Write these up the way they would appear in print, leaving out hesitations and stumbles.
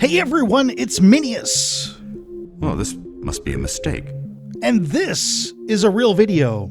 Hey everyone, it's Minius! Well, this must be a mistake. And this is a real video,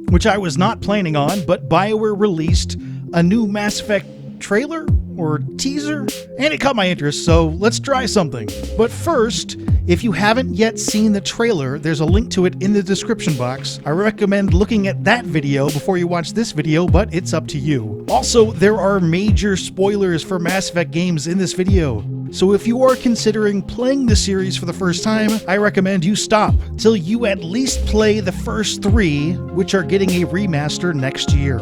which I was not planning on, but BioWare released a new Mass Effect trailer or teaser, and it caught my interest, so let's try something. But first, if you haven't yet seen the trailer, there's a link to it in the description box. I recommend looking at that video before you watch this video, but it's up to you. Also, there are major spoilers for Mass Effect games in this video, so if you are considering playing the series for the first time, I recommend you stop till you at least play the first 3, which are getting a remaster next year.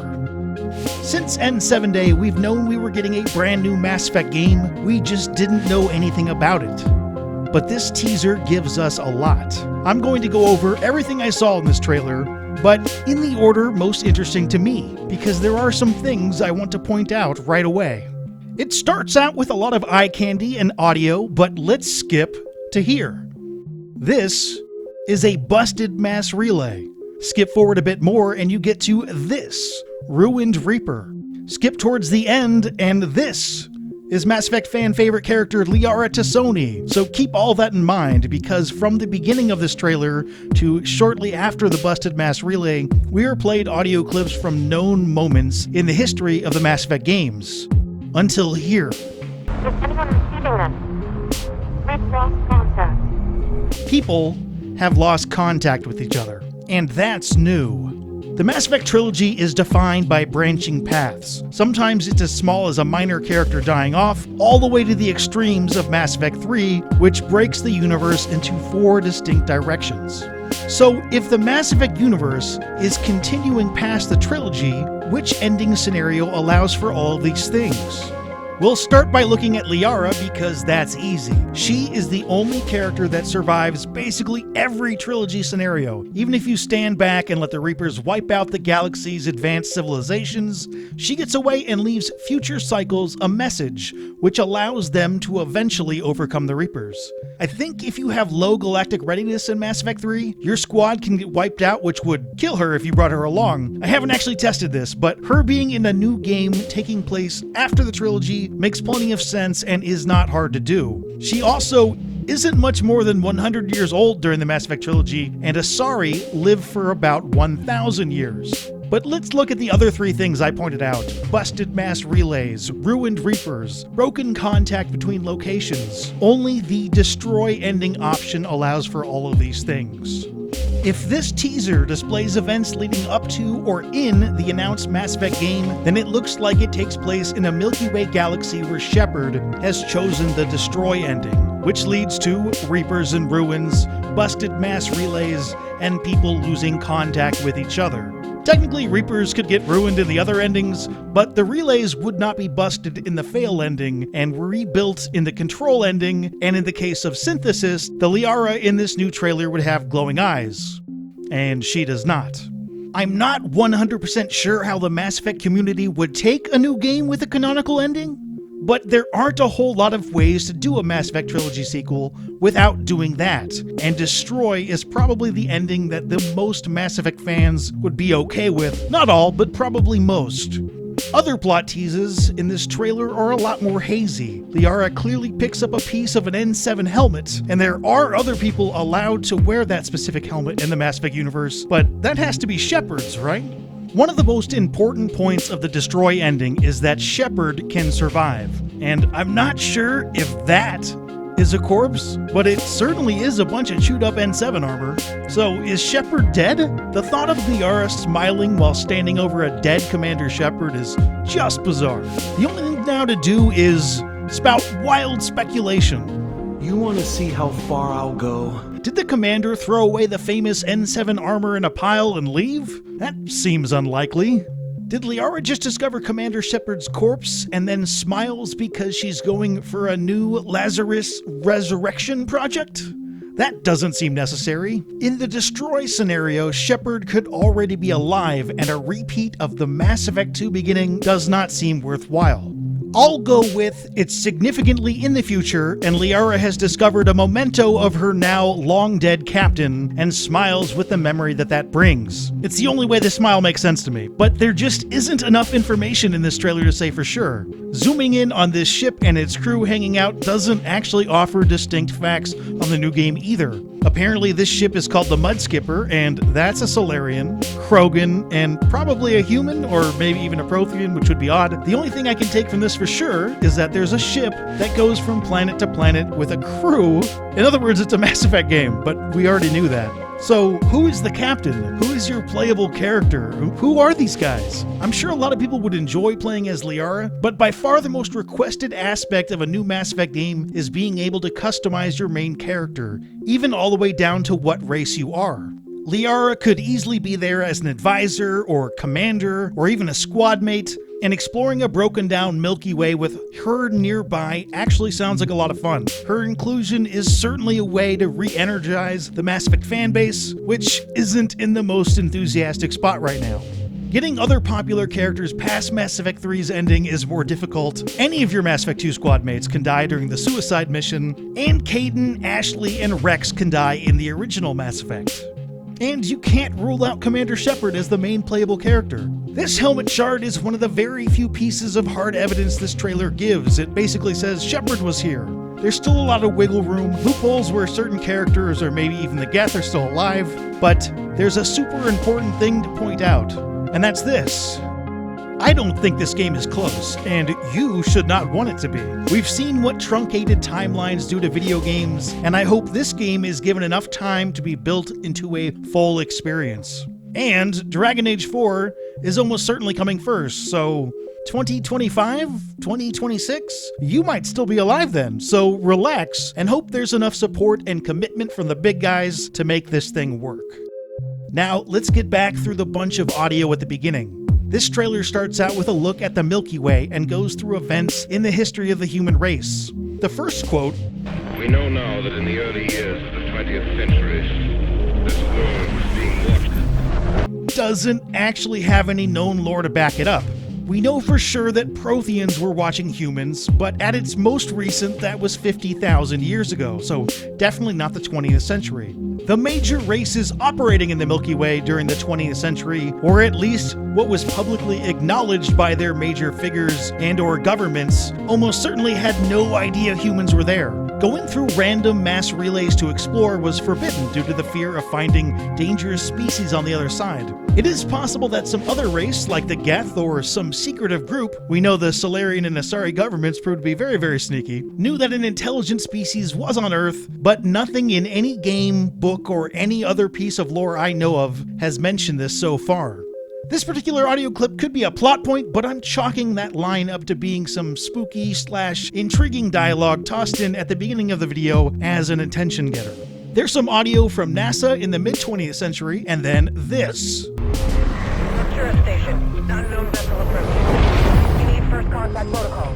Since N7 Day, we've known we were getting a brand new Mass Effect game, we just didn't know anything about it. But this teaser gives us a lot. I'm going to go over everything I saw in this trailer, but in the order most interesting to me, because there are some things I want to point out right away. It starts out with a lot of eye candy and audio, but let's skip to here. This is a busted mass relay. Skip forward a bit more and you get to this, Ruined Reaper. Skip towards the end and this is Mass Effect fan favorite character Liara T'Soni. So keep all that in mind, because from the beginning of this trailer to shortly after the busted mass relay, we are played audio clips from known moments in the history of the Mass Effect games. Until here. Is anyone receiving this? We've lost contact. People have lost contact with each other, and that's new. The Mass Effect trilogy is defined by branching paths. Sometimes it's as small as a minor character dying off, all the way to the extremes of Mass Effect 3, which breaks the universe into 4 distinct directions. So, if the Mass Effect universe is continuing past the trilogy, which ending scenario allows for all of these things? We'll start by looking at Liara because that's easy. She is the only character that survives basically every trilogy scenario. Even if you stand back and let the Reapers wipe out the galaxy's advanced civilizations, she gets away and leaves future cycles a message which allows them to eventually overcome the Reapers. I think if you have low galactic readiness in Mass Effect 3, your squad can get wiped out, which would kill her if you brought her along. I haven't actually tested this, but her being in a new game taking place after the trilogy makes plenty of sense and is not hard to do. She also isn't much more than 100 years old during the Mass Effect trilogy, and Asari lived for about 1,000 years. But let's look at the other 3 things I pointed out. Busted mass relays, ruined reapers, broken contact between locations. Only the destroy ending option allows for all of these things. If this teaser displays events leading up to or in the announced Mass Effect game, then it looks like it takes place in a Milky Way galaxy where Shepard has chosen the destroy ending, which leads to Reapers and ruins, busted mass relays, and people losing contact with each other. Technically, Reapers could get ruined in the other endings, but the relays would not be busted in the fail ending and were rebuilt in the control ending, and in the case of Synthesis, the Liara in this new trailer would have glowing eyes. And she does not. I'm not 100% sure how the Mass Effect community would take a new game with a canonical ending, but there aren't a whole lot of ways to do a Mass Effect trilogy sequel without doing that, and Destroy is probably the ending that the most Mass Effect fans would be okay with. Not all, but probably most. Other plot teases in this trailer are a lot more hazy. Liara clearly picks up a piece of an N7 helmet, and there are other people allowed to wear that specific helmet in the Mass Effect universe, but that has to be Shepard's, right? One of the most important points of the Destroy ending is that Shepard can survive, and I'm not sure if that is a corpse, but it certainly is a bunch of chewed up N7 armor. So is Shepard dead? The thought of Liara smiling while standing over a dead Commander Shepard is just bizarre. The only thing now to do is spout wild speculation. You want to see how far I'll go? Did the commander throw away the famous N7 armor in a pile and leave? That seems unlikely. Did Liara just discover Commander Shepard's corpse and then smiles because she's going for a new Lazarus resurrection project? That doesn't seem necessary. In the Destroy scenario, Shepard could already be alive, and a repeat of the Mass Effect 2 beginning does not seem worthwhile. I'll go with it's significantly in the future, and Liara has discovered a memento of her now long-dead captain and smiles with the memory that brings. It's the only way this smile makes sense to me, but there just isn't enough information in this trailer to say for sure. Zooming in on this ship and its crew hanging out doesn't actually offer distinct facts on the new game either. Apparently this ship is called the Mud Skipper, and that's a Solarian, Krogan, and probably a human, or maybe even a Prothean, which would be odd. The only thing I can take from this for sure is that there's a ship that goes from planet to planet with a crew. In other words, it's a Mass Effect game, but we already knew that. So, who is the captain? Who is your playable character? Who are these guys? I'm sure a lot of people would enjoy playing as Liara, but by far the most requested aspect of a new Mass Effect game is being able to customize your main character, even all the way down to what race you are. Liara could easily be there as an advisor, or commander, or even a squad mate, and exploring a broken down Milky Way with her nearby actually sounds like a lot of fun. Her inclusion is certainly a way to re-energize the Mass Effect fanbase, which isn't in the most enthusiastic spot right now. Getting other popular characters past Mass Effect 3's ending is more difficult. Any of your Mass Effect 2 squad mates can die during the suicide mission, and Kaidan, Ashley, and Rex can die in the original Mass Effect. And you can't rule out Commander Shepard as the main playable character. This helmet shard is one of the very few pieces of hard evidence this trailer gives. It basically says Shepard was here. There's still a lot of wiggle room, loopholes where certain characters or maybe even the Geth are still alive, but there's a super important thing to point out, and that's this. I don't think this game is close, and you should not want it to be. We've seen what truncated timelines do to video games, and I hope this game is given enough time to be built into a full experience. And Dragon Age 4 is almost certainly coming first, so 2025? 2026? You might still be alive then, so relax and hope there's enough support and commitment from the big guys to make this thing work. Now, let's get back through the bunch of audio at the beginning. This trailer starts out with a look at the Milky Way and goes through events in the history of the human race. The first quote, "We know now that in the early years of the 20th century, this world was being watched," doesn't actually have any known lore to back it up. We know for sure that Protheans were watching humans, but at its most recent, that was 50,000 years ago, so definitely not the 20th century. The major races operating in the Milky Way during the 20th century, or at least what was publicly acknowledged by their major figures and/or governments, almost certainly had no idea humans were there. Going through random mass relays to explore was forbidden due to the fear of finding dangerous species on the other side. It is possible that some other race, like the Geth or some secretive group, we know the Solarian and Asari governments proved to be very, very sneaky, knew that an intelligent species was on Earth, but nothing in any game, book, or any other piece of lore I know of has mentioned this so far. This particular audio clip could be a plot point, but I'm chalking that line up to being some spooky/intriguing dialogue tossed in at the beginning of the video as an attention getter. There's some audio from NASA in the mid-20th century, and then this. Secure station. Unknown vessel approaching. We need first contact protocol.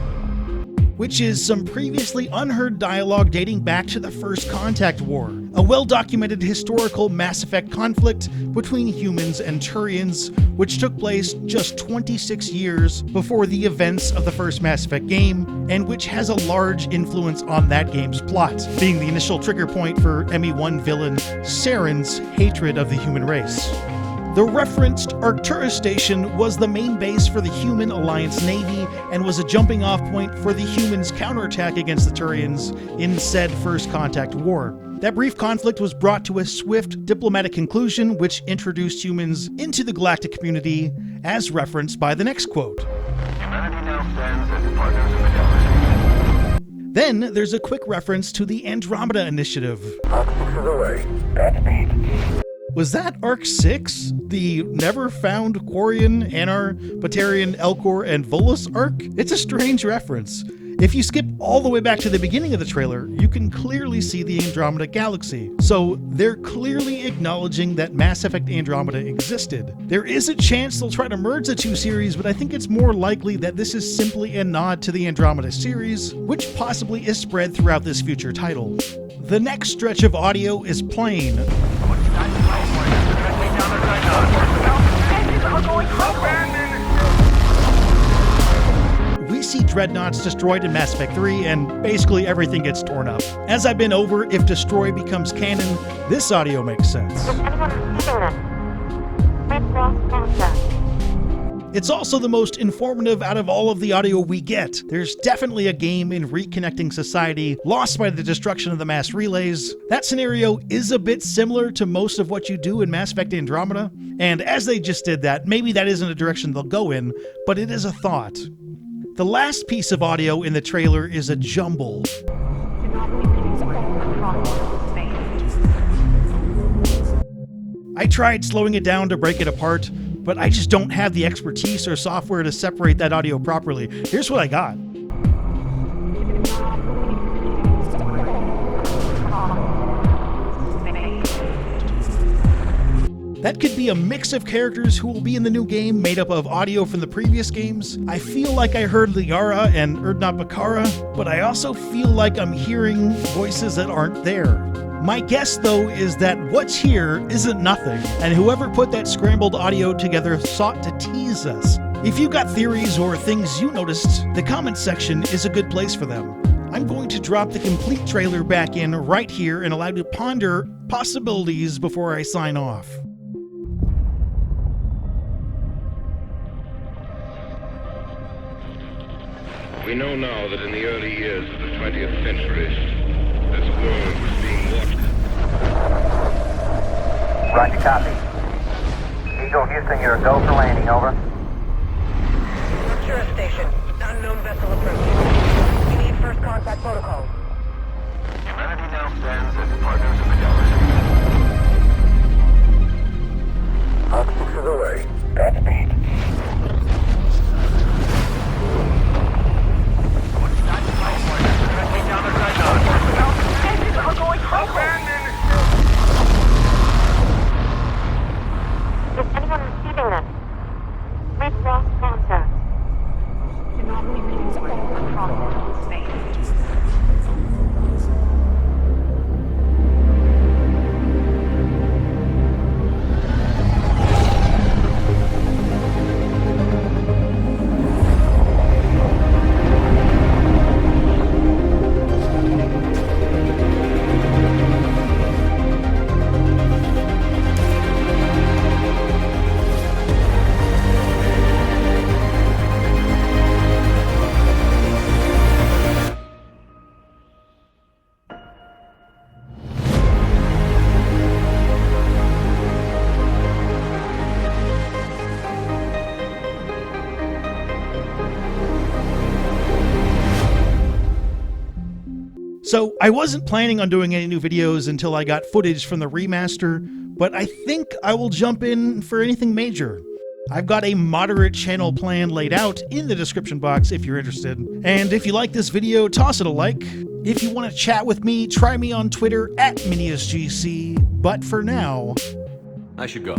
Which is some previously unheard dialogue dating back to the First Contact War, a well-documented historical Mass Effect conflict between humans and Turians, which took place just 26 years before the events of the first Mass Effect game, and which has a large influence on that game's plot, being the initial trigger point for ME1 villain Saren's hatred of the human race. The referenced Arcturus station was the main base for the human Alliance Navy and was a jumping off point for the humans' counterattack against the Turians in said First Contact War. That brief conflict was brought to a swift diplomatic conclusion which introduced humans into the galactic community, as referenced by the next quote. "Humanity now stands as partners in the galaxy." Then there's a quick reference to the Andromeda Initiative. Arc-6 is away. Godspeed. Was that Arc-6? The never-found Quarian, Anar, Batarian, Elcor, and Volus arc? It's a strange reference. If you skip all the way back to the beginning of the trailer, you can clearly see the Andromeda Galaxy. So they're clearly acknowledging that Mass Effect Andromeda existed. There is a chance they'll try to merge the two series, but I think it's more likely that this is simply a nod to the Andromeda series, which possibly is spread throughout this future title. The next stretch of audio is plain. We see dreadnoughts destroyed in Mass Effect 3, and basically everything gets torn up. As I've been over, if destroy becomes canon, this audio makes sense. Is anyone receiving this? We've lost contact. It's also the most informative out of all of the audio we get. There's definitely a game in reconnecting society lost by the destruction of the mass relays. That scenario is a bit similar to most of what you do in Mass Effect Andromeda, and as they just did that, maybe that isn't a direction they'll go in, but it is a thought. The last piece of audio in the trailer is a jumble. I tried slowing it down to break it apart, but I just don't have the expertise or software to separate that audio properly. Here's what I got. That could be a mix of characters who will be in the new game made up of audio from the previous games. I feel like I heard Liara and Erdnot Bakara, but I also feel like I'm hearing voices that aren't there. My guess, though, is that what's here isn't nothing, and whoever put that scrambled audio together sought to tease us. If you've got theories or things you noticed, the comments section is a good place for them. I'm going to drop the complete trailer back in right here and allow you to ponder possibilities before I sign off. We know now that in the early years of the 20th century, this world was being watched. Roger, copy. Eagle Houston, you're a go for landing, over. Ventura Station. Unknown vessel approaching. We need first contact protocol. Humanity now stands as partners in the galaxy. Hawk 6 is away. Godspeed. Is anyone receiving this? We've lost contact. Do not repeat across space. So I wasn't planning on doing any new videos until I got footage from the remaster, but I think I will jump in for anything major. I've got a moderate channel plan laid out in the description box if you're interested. And if you like this video, toss it a like. If you want to chat with me, try me on Twitter at Minius GC. But for now, I should go.